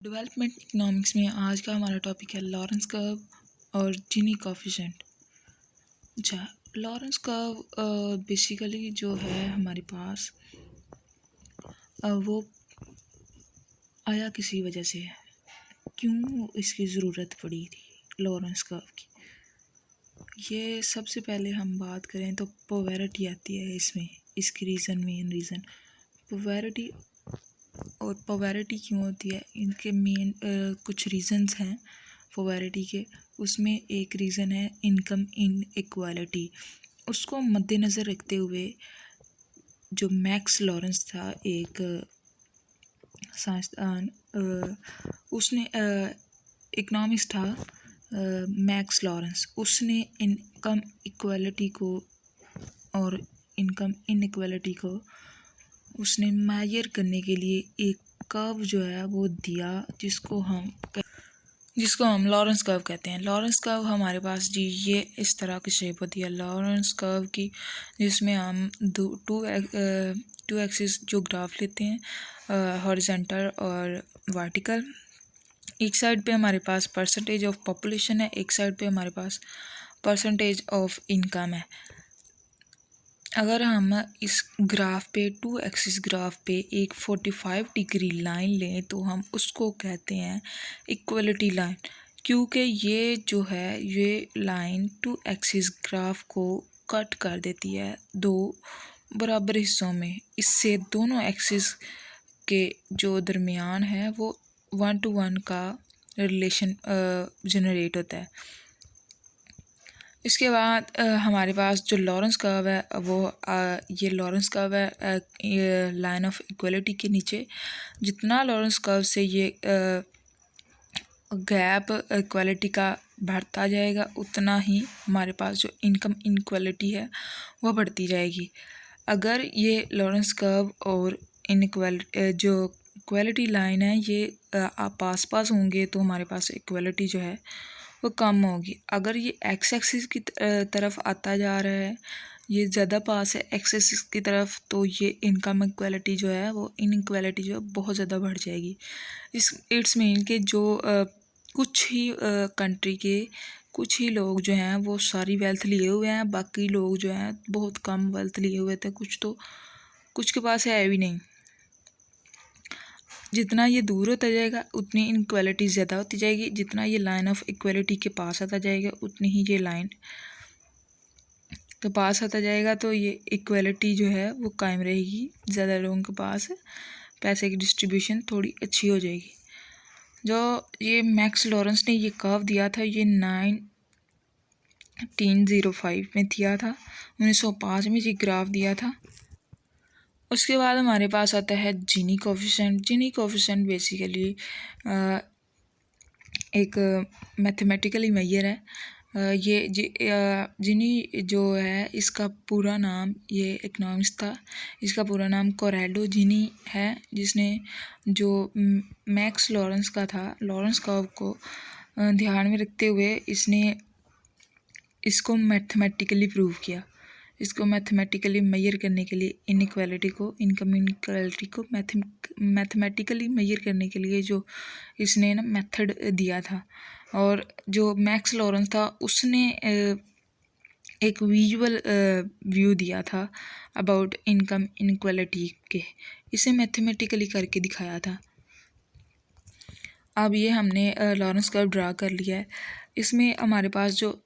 Development economics में आज का हमारा टॉपिक है लॉरेंस कर्व और जीनी कोफिशिएंट। अच्छा, लॉरेंस कर्व बेसिकली जो है हमारे पास वो आया किसी वजह से है। क्यों इसकी ज़रूरत पड़ी थी लॉरेंस कर्व की? ये सबसे पहले हम बात करें तो पोवैरिटी आती है इसमें, इसकी मेन रीज़न पोवैरिटी। और पोवैरिटी क्यों होती है, इनके मेन कुछ रीज़न्स हैं पोवैरिटी के। उसमें एक रीज़न है इनकम इनइक्वालिटी। उसको मद्देनज़र रखते हुए जो मैक्स लॉरेंस था, एक साइंसदान, उसने इकनॉमिक्स था मैक्स लॉरेंस। उसने इनकम इक्वालिटी को और इनकम इनइक्वालिटी को उसने मेजर करने के लिए एक कर्व जो है वो दिया, जिसको हम लॉरेंस कर्व कहते हैं। लॉरेंस कर्व हमारे पास जी ये इस तरह की शेप होती है लॉरेंस कर्व की, जिसमें हम टू एक्सिस जो ग्राफ लेते हैं, हॉरिजॉन्टल और वर्टिकल। एक साइड पे हमारे पास परसेंटेज ऑफ पॉपुलेशन है, एक साइड पे हमारे पास परसेंटेज ऑफ इनकम है। अगर हम इस ग्राफ पे टू एक्सिस ग्राफ पे एक 45 डिग्री लाइन लें तो हम उसको कहते हैं इक्वलिटी लाइन, क्योंकि ये जो है ये लाइन टू एक्सिस ग्राफ को कट कर देती है दो बराबर हिस्सों में। इससे दोनों एक्सिस के जो दरमियान है वो 1:1 का रिलेशन जनरेट होता है। इसके बाद हमारे पास जो लॉरेंस कर्व है वो ये लॉरेंस कर्व है ये लाइन ऑफ इक्वलिटी के नीचे। जितना लॉरेंस कर्व से ये गैप इक्वलिटी का बढ़ता जाएगा, उतना ही हमारे पास जो इनकम इनइक्वालिटी है वो बढ़ती जाएगी। अगर ये लॉरेंस कर्व और इनइक्वालिटी जो इक्वलिटी लाइन है ये आप पास पास होंगे तो हमारे पास इक्वलिटी जो है वो कम होगी। अगर ये एक्स एक्सिस की तरफ आता जा रहा है, ये ज़्यादा पास है एक्स एक्सिस की तरफ, तो ये इनकम इक्वलिटी जो है वो इनइक्वालिटी जो है बहुत ज़्यादा बढ़ जाएगी। इट्स मीन के जो कुछ ही कंट्री के कुछ ही लोग जो हैं वो सारी वेल्थ लिए हुए हैं, बाकी लोग जो हैं बहुत कम वेल्थ लिए हुए थे, कुछ के पास है भी नहीं। जितना ये दूर होता जाएगा उतनी इनक्वालिटी ज़्यादा होती जाएगी, जितना ये लाइन ऑफ इक्वलिटी के पास आता जाएगा उतनी ही ये लाइन के पास आता जाएगा, तो ये इक्वलिटी जो है वो कायम रहेगी। ज़्यादा लोगों के पास पैसे की डिस्ट्रीब्यूशन थोड़ी अच्छी हो जाएगी। जो ये मैक्स लॉरेंस ने ये कर्व दिया था ये 1905 में दिया था, 1905 में ये ग्राफ दिया था। उसके बाद हमारे पास आता है जीनी कोफिशिएंट। जीनी कोफिशिएंट बेसिकली एक मैथमेटिकली मेजर है। ये जीनी जो है इसका पूरा नाम, ये इकनॉमिक्स था, इसका पूरा नाम कोरेल्लो जीनी है, जिसने जो मैक्स लॉरेंस का था लॉरेंस कर्व को ध्यान में रखते हुए इसने इसको मैथमेटिकली प्रूव किया। इसको मैथमेटिकली मेजर करने के लिए इनइक्वालिटी को, इनकम इनइक्वालिटी को मैथमेटिकली मेजर करने के लिए जो इसने ना मेथड दिया था। और जो मैक्स लॉरेंस था उसने एक विजुअल व्यू दिया था अबाउट इनकम इनइक्वालिटी के, इसे मैथमेटिकली करके दिखाया था। अब ये हमने लॉरेंस कर्व ड्रा कर लिया है। इसमें हमारे पास जो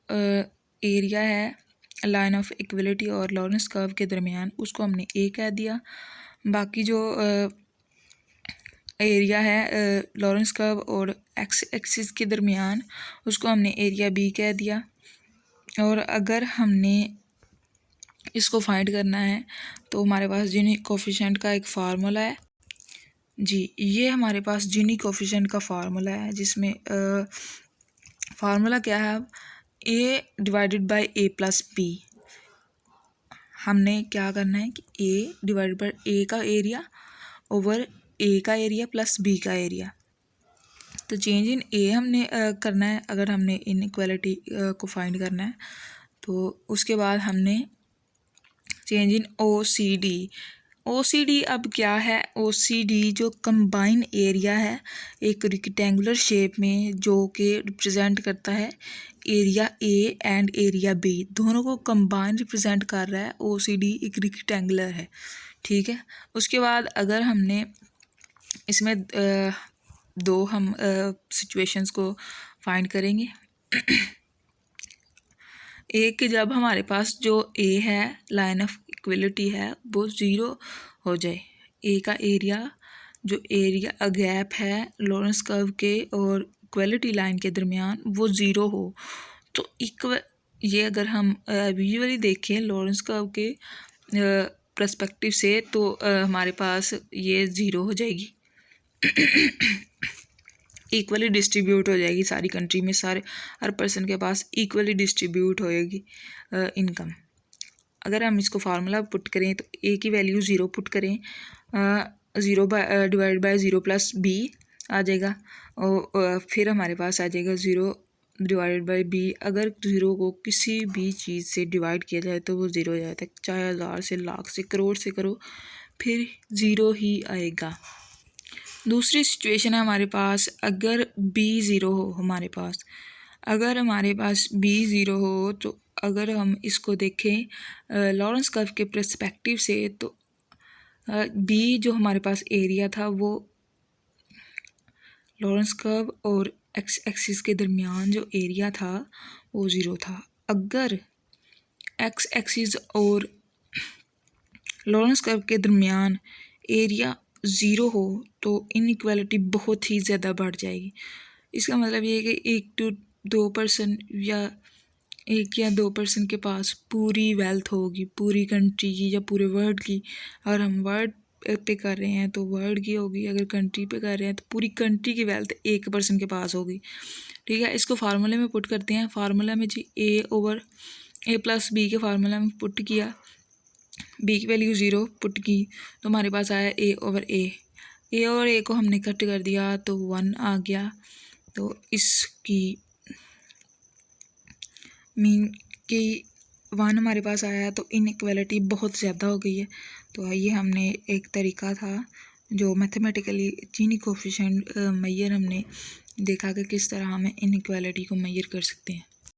एरिया है लाइन ऑफ इक्वलिटी और लॉरेंस कर्व के दरमियान, उसको हमने ए कह दिया। बाकी जो एरिया है लॉरेंस कर्व और एक्स एक्सिस के दरमियान, उसको हमने एरिया बी कह दिया। और अगर हमने इसको फाइंड करना है तो हमारे पास जीनी कोफिशिएंट का एक फार्मूला है जी। ये हमारे पास जीनी कोफिशिएंट का फार्मूला है, जिसमें फार्मूला क्या है, A divided by A plus B. हमने क्या करना है कि ए डिवाइडेड बाय ए का एरिया ओवर ए का एरिया प्लस बी का एरिया। तो चेंज इन ए हमने करना है अगर हमने इनइक्वालिटी को फाइंड करना है। तो उसके बाद हमने change in O C D OCD अब क्या है, OCD जो कंबाइन एरिया है एक रेक्टेंगुलर शेप में, जो कि रिप्रेजेंट करता है area A and area B, दोनों को कंबाइन रिप्रेजेंट कर रहा है। OCD एक रेक्टेंगुलर है, ठीक है। उसके बाद अगर हमने इसमें दो हम सिचुएशंस को फाइंड करेंगे। एक, जब हमारे पास जो A है, लाइन ऑफ इक्वलिटी है, वो 0 हो जाए। A का एरिया, जो एरिया गैप है लॉरेंस कर्व के और इक्वलिटी लाइन के दरमियान, वो 0 हो, तो ये अगर हम विजुअली देखें लॉरेंस कर्व के पर्सपेक्टिव से, तो हमारे पास ये 0 हो जाएगी, इक्वली डिस्ट्रीब्यूट हो जाएगी सारी कंट्री में, सारे हर पर्सन के पास इक्वली डिस्ट्रीब्यूट होएगी इनकम। अगर हम इसको फार्मूला पुट करें तो A की वैल्यू 0 पुट करें, 0 डिवाइड बाय 0 प्लस B आ जाएगा, और फिर हमारे पास आ जाएगा 0 डिवाइड बाय B। अगर 0 को किसी भी चीज़ से डिवाइड किया जाए तो वो 0 हो जाता है, चाहे हज़ार से, लाख से, करोड़ से करो, फिर 0 ही आएगा। दूसरी सिचुएशन है हमारे पास, अगर B 0 हो हमारे पास, अगर हमारे पास B 0 हो, तो अगर हम इसको देखें लॉरेंस कर्व के पर्सपेक्टिव से, तो B जो हमारे पास एरिया था वो लॉरेंस कर्व और एक्स एक्सिस के दरमियान जो एरिया था वो 0 था। अगर एक्स एक्सिस और लॉरेंस कर्व के दरमियान एरिया 0 हो तो इनइक्वालिटी बहुत ही ज़्यादा बढ़ जाएगी। इसका मतलब ये है कि 1 to 2 पर्सन या 1 या 2 पर्सन के पास पूरी वेल्थ होगी, पूरी कंट्री की या पूरे वर्ल्ड की। अगर हम वर्ल्ड पे कर रहे हैं तो वर्ल्ड की होगी, अगर कंट्री पे कर रहे हैं तो पूरी कंट्री की वेल्थ 1 पर्सन के पास होगी, ठीक है। इसको फार्मूले में पुट करते हैं। फार्मूला में जी A प्लस B के फार्मूला में पुट किया, B की वैल्यू 0 पुट की, तो हमारे पास आया A ओवर A को हमने कट कर दिया तो 1 आ गया। तो इसकी मीन कि 1 हमारे पास आया, तो इनइक्वालिटी बहुत ज़्यादा हो गई है। तो ये हमने एक तरीका था जो मैथमेटिकली चीनी कोफिशिएंट मैयर हमने देखा कि किस तरह हमें इनइक्वालिटी को मैयर कर सकते हैं।